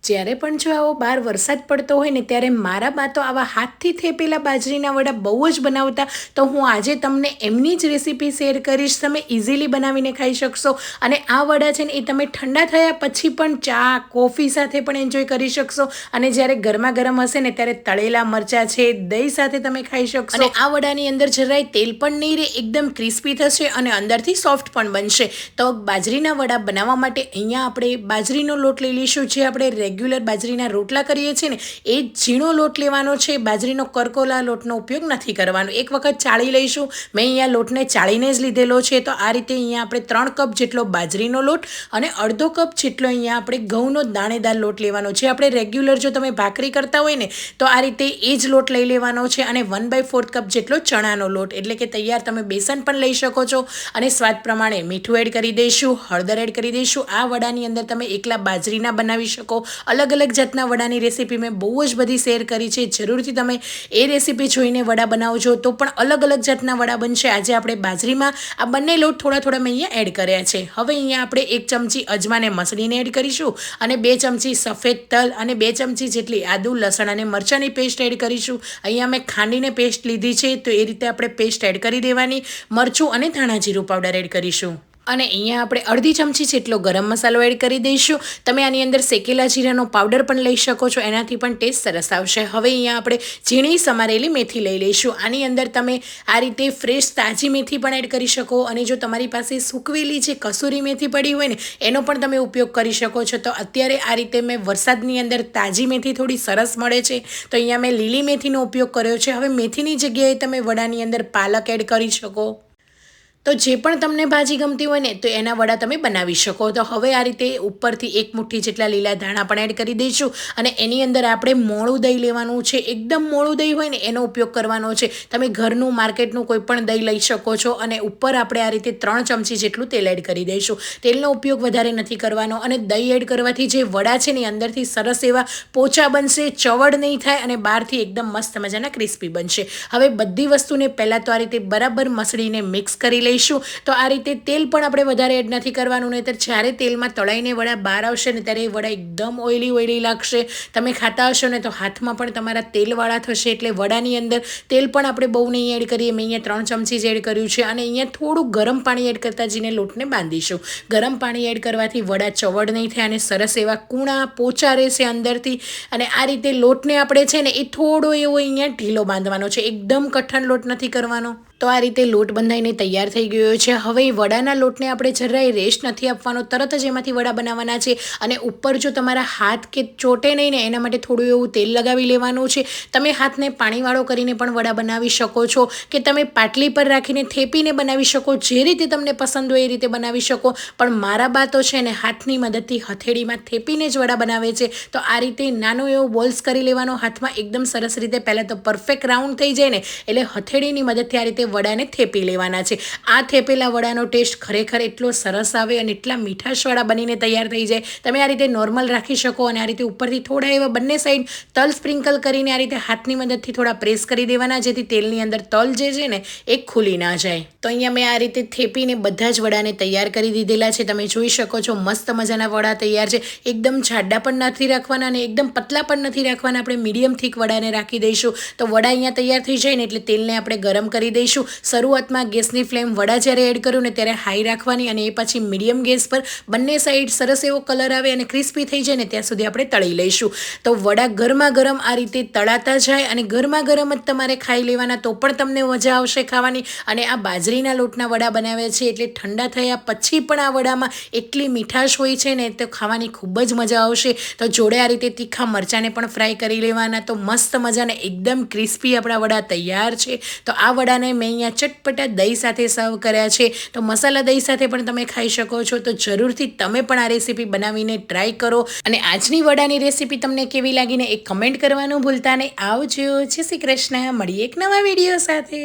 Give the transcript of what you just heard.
જ્યારે પણ જો આવો બહાર વરસાદ પડતો હોય ને ત્યારે મારા બા તો આવા હાથથી થેપેલા બાજરીના વડા બહુ જ બનાવતા. તો હું આજે તમને એમની જ રેસીપી શેર કરીશ. તમે ઇઝીલી બનાવીને ખાઈ શકશો અને આ વડા છે ને એ તમે ઠંડા થયા પછી પણ ચા કોફી સાથે પણ એન્જોય કરી શકશો. અને જ્યારે ગરમા ગરમ હશે ને ત્યારે તળેલા મરચાં છે, દહીં સાથે તમે ખાઈ શકશો. અને આ વડાની અંદર જરાય તેલ પણ નહીં રહે, એકદમ ક્રિસ્પી થશે અને અંદરથી સોફ્ટ પણ બનશે. તો બાજરીના વડા બનાવવા માટે અહીંયા આપણે બાજરીનો લોટ લઈ લઈશું. જે આપણે રેગ્યુલર બાજરીના રોટલા કરીએ છીએ ને એ ઝીણો લોટ લેવાનો છે. બાજરીનો કરકોલા લોટનો ઉપયોગ નથી કરવાનો. એક વખત ચાળી લઈશું. મેં અહીંયા લોટને ચાળીને જ લીધેલો છે. તો આ રીતે અહીંયા આપણે 3 કપ જેટલો બાજરીનો લોટ અને અડધો કપ જેટલો અહીંયા આપણે ઘઉંનો દાણેદાર લોટ લેવાનો છે. આપણે રેગ્યુલર જો તમે ભાખરી કરતા હોય ને તો આ રીતે એ જ લોટ લઈ લેવાનો છે. અને 1/4 કપ જેટલો ચણાનો લોટ, એટલે કે તૈયાર તમે બેસન પણ લઈ શકો છો. અને સ્વાદ પ્રમાણે મીઠું એડ કરી દઈશું, હળદર એડ કરી દઈશું. આ વડાની અંદર તમે એકલા બાજરીના બનાવી શકો. અલગ અલગ જાતના વડાની રેસીપી મેં બહુ જ બધી શેર કરી છે. જરૂરથી તમે એ રેસીપી જોઈને વડા બનાવજો તો પણ અલગ અલગ જાતના વડા બનશે. આજે આપણે બાજરીમાં આ બંને લોટ થોડા મેં અહીંયા એડ કર્યા છે. હવે અહીંયા આપણે 1 ચમચી અજમાને મસળીને એડ કરીશું અને 2 ચમચી સફેદ તલ અને 2 ચમચી જેટલી આદુ લસણ અને મરચાંની પેસ્ટ એડ કરીશું. અહીંયા મેં ખાંડીને પેસ્ટ લીધી છે તો એ રીતે આપણે પેસ્ટ એડ કરી દેવાની. મરચું અને ધાણા જીરું પાવડર એડ કરીશું. અને અહીંયા આપણે અડધી ચમચી જેટલો ગરમ મસાલો એડ કરી દઈશું. તમે આની અંદર શેકેલા જીરાનો પાવડર પણ લઈ શકો છો, એનાથી પણ ટેસ્ટ સરસ આવશે. હવે અહીંયા આપણે ઝીણી સમારેલી મેથી લઈ લઈશું. આની અંદર તમે આ રીતે ફ્રેશ તાજી મેથી પણ એડ કરી શકો અને જો તમારી પાસે સૂકવેલી જે કસૂરી મેથી પડી હોય ને એનો પણ તમે ઉપયોગ કરી શકો છો. તો અત્યારે આ રીતે મેં વરસાદની અંદર તાજી મેથી થોડી સરસ મળે છે તો અહીંયા મેં લીલી મેથીનો ઉપયોગ કર્યો છે. હવે મેથીની જગ્યાએ તમે વડાની અંદર પાલક એડ કરી શકો. તો જે પણ તમને ભાજી ગમતી હોય ને તો એના વડા તમે બનાવી શકો. તો હવે આ રીતે ઉપરથી 1 મુઠ્ઠી જેટલા લીલા ધાણા પણ એડ કરી દઈશું. અને એની અંદર આપણે મોળું દહીં લેવાનું છે. એકદમ મોળું દહીં હોય ને એનો ઉપયોગ કરવાનો છે. તમે ઘરનું માર્કેટનું કોઈ પણ દહીં લઈ શકો છો. અને ઉપર આપણે આ રીતે 3 ચમચી જેટલું તેલ એડ કરી દઈશું. તેલનો ઉપયોગ વધારે નથી કરવાનો. અને દહીં એડ કરવાથી જે વડા છે ને અંદરથી સરસ એવા પોચા બનશે, ચવડ નહીં થાય અને બહારથી એકદમ મસ્ત મજાના ક્રિસ્પી બનશે. હવે બધી વસ્તુને પહેલાં તો આ રીતે બરાબર મસળીને મિક્સ કરી લઈશું. તો આ રીતે તેલ પણ આપણે વધારે એડ નથી કરવાનું, નહીંતર જ્યારે તેલમાં તળાઈને વડા બહાર આવશે ને ત્યારે એ વડા એકદમ ઓઇલી લાગશે. તમે ખાતા હશો ને તો હાથમાં પણ તમારા તેલવાળા થશે. એટલે વડાની અંદર તેલ પણ આપણે બહુ નહીં એડ કરીએ. મેં અહીંયા 3 ચમચી જ એડ કર્યું છે. અને અહીંયા થોડું ગરમ પાણી એડ કરતા જઈને લોટને બાંધીશું. ગરમ પાણી એડ કરવાથી વડા ચવડ નહીં થાય અને સરસ એવા કૂણા પોચા રહેશે અંદરથી. અને આ રીતે લોટને આપણે છે ને એ થોડો એવો અહીંયા ઢીલો બાંધવાનો છે. એકદમ કઠણ લોટ નથી કરવાનો. તો આ રીતે લોટ બંધાઈને તૈયાર થઈ ગયો છે. હવે વડાના લોટને આપણે જરાય રેસ્ટ નથી આપવાનો, તરત જ એમાંથી વડા બનાવવાના છે. અને ઉપર જો તમારા હાથ કે ચોટે નહીં ને એના માટે થોડું એવું તેલ લગાવી લેવાનું છે. તમે હાથને પાણીવાળો કરીને પણ વડા બનાવી શકો છો કે તમે પાટલી પર રાખીને થેપીને બનાવી શકો. જે રીતે તમને પસંદ હોય એ રીતે બનાવી શકો. પણ મારા બા તો છે ને હાથની મદદથી હથેળીમાં થેપીને જ વડા બનાવે છે. તો આ રીતે નાનો એવો બોલ્સ કરી લેવાનો હાથમાં, એકદમ સરસ રીતે. પહેલાં તો પરફેક્ટ રાઉન્ડ થઈ જાય ને એટલે હથેળીની મદદથી આ રીતે વડાને થેપી લેવાના છે. આ થેપેલા વડાનો ટેસ્ટ ખરેખર એટલો સરસ આવે અને એટલા મીઠાશવાળા બનીને તૈયાર થઈ જાય. તમે આ રીતે નોર્મલ રાખી શકો અને આ રીતે ઉપરથી થોડા એવા બંને સાઈડ તલ સ્પ્રિંકલ કરીને આ રીતે હાથની મદદથી થોડા પ્રેસ કરી દેવાના, જેથી તેલની અંદર તલ જે છે ને એ ખુલી ના જાય. તો અહીંયા મેં આ રીતે થેપીને બધા જ વડાને તૈયાર કરી દીધેલા છે. તમે જોઈ શકો છો મસ્ત મજાના વડા તૈયાર છે. એકદમ જાડા પણ નથી રાખવાના અને એકદમ પતલા પણ નથી રાખવાના. આપણે મીડિયમ થીક વડાને રાખી દઈશું. તો વડા અહીંયા તૈયાર થઈ જાય ને એટલે તેલને આપણે ગરમ કરી દઈશું. શરૂઆતમાં ગેસની ફ્લેમ વડા જ્યારે એડ કર્યું ને ત્યારે હાઈ રાખવાની અને એ પછી મીડિયમ ગેસ પર બંને સાઈડ સરસ એવો કલર આવે અને ક્રિસ્પી થઈ જાય ને ત્યાં સુધી આપણે તળી લઈશું. તો વડા ગરમા ગરમ આ રીતે તળાતા જાય અને ગરમા ગરમ જ તમારે ખાઈ લેવાના, તો પણ તમને મજા આવશે ખાવાની. અને આ બાજરીના લોટના વડા બનાવ્યા છે એટલે ઠંડા થયા પછી પણ આ વડામાં એટલી મીઠાશ હોય છે ને તો ખાવાની ખૂબ જ મજા આવશે. તો જોડે આ રીતે તીખા મરચાંને પણ ફ્રાય કરી લેવાના. તો મસ્ત મજાને એકદમ ક્રિસ્પી આપણા વડા તૈયાર છે. તો આ વડાને મેં અહીંયા ચટપટા દહીં સાથે સર્વ કર્યા છે. તો મસાલા દહીં સાથે પણ તમે ખાઈ શકો છો. તો જરૂરથી તમે પણ આ રેસીપી બનાવીને ટ્રાય કરો. અને આજની વડાની રેસીપી તમને કેવી લાગીને એ કમેન્ટ કરવાનું ભૂલતા નહીં. આવજો. જય શ્રી કૃષ્ણ. મળીએ એક નવા વિડીયો સાથે.